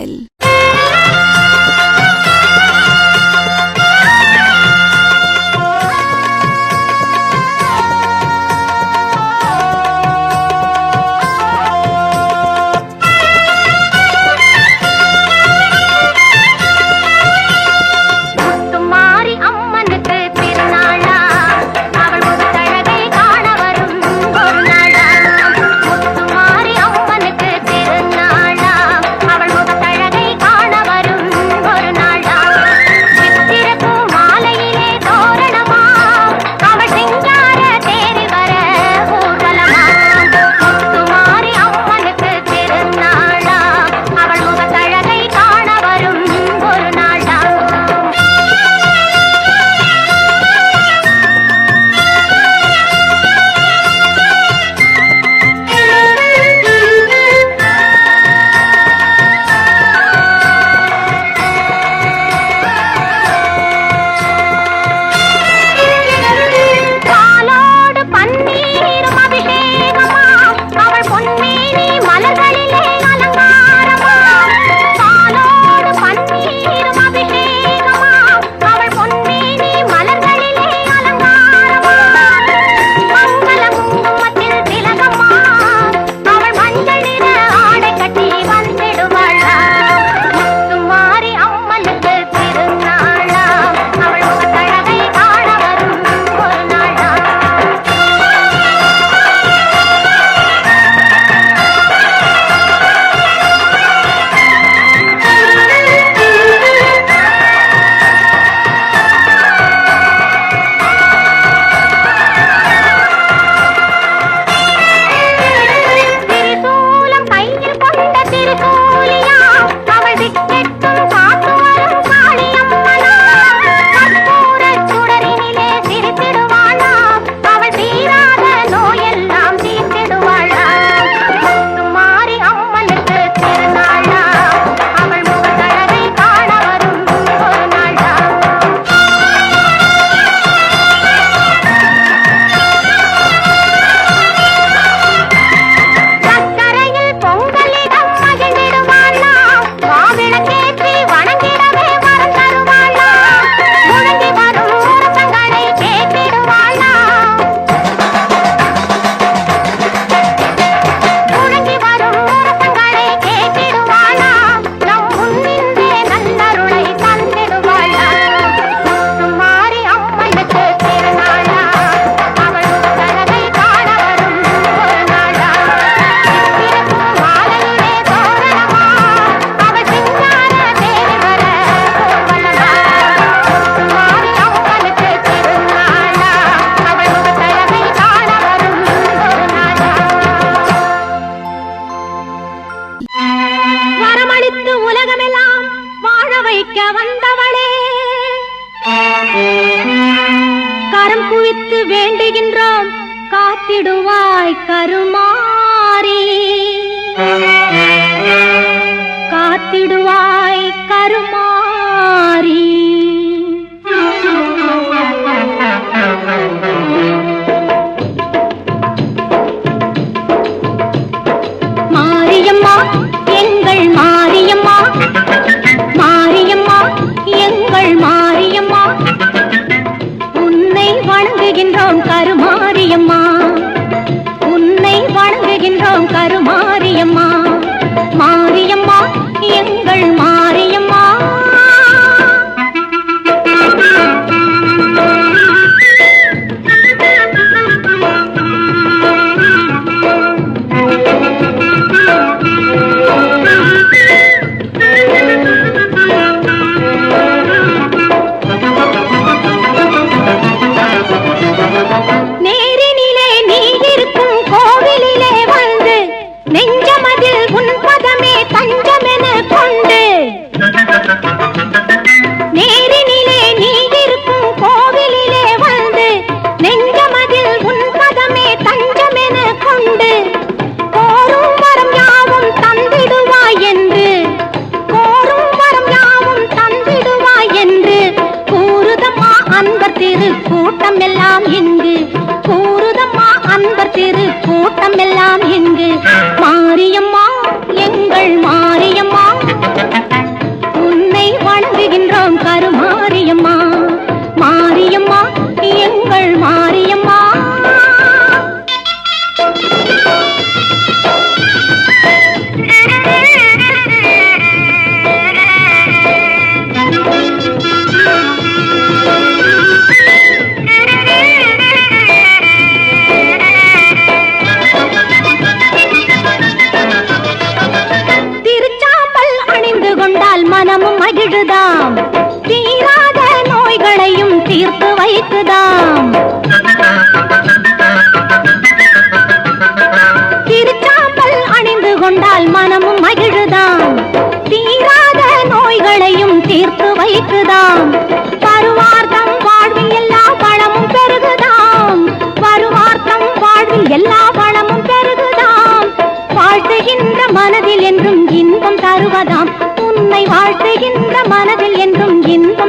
பாடல். வேண்டுகின்றோம் காத்திடுவாய் கருமாரி, காத்திடுவாய் கருமாரி. மாரியம்மா எங்கள் மாரியம்மா, மாரியம்மா எங்கள் மாரியம்மா, உன்னை வணங்குகின்றோம் கருமாரியம்மா, உன்னை வணங்குகின்றோம் கருமாரியம்மா. மாரியம்மா எங்கள் மாரியம்மா. நேரினிலே நீ இருக்கும் கோவிலிலே வந்து நெஞ்சமதில் உன் பதமே தஞ்சமென கொண்டு, நேரினிலே நீ இருக்கும் கோவிலிலே வந்து நெஞ்சமதில் உன் பதமே தஞ்சமென கொண்டு, கோரும் வரம் யாவும் தந்திடுவாய் என்று, கோரும் வரம் யாவும் தந்திடுவாய் என்று கூறுதம்மா அன்பர் திரு கூட்டம் எல்லாம் இங்கு, கூறுதம்மா அன்பர் திரு கூட்டம் எல்லாம் இங்கு. மாரியம்மா எங்கள் மாரியம்மா. கொண்டால் மனமும் மகிழுதாம் தீராத நோய்களையும் தீர்த்து வைக்குதாம் திருச்சாம்பல் அணிந்து கொண்டால் மனமும் மகிழுதாம் தீராத நோய்களையும் தீர்த்து வைக்குதாம் பருவார்த்தம் வாழ்வில் எல்லா வளமும் பெருகுதாம் வருவார்த்தம் வாழ்வில் எல்லா வளமும் பெருகுதாம் வாழ்த்துகின்ற மனதில் என்றும் இன்பம் தருவதாம் உன்னை வாழ்த்துகின்ற மனதில் என்றும் இன்பம்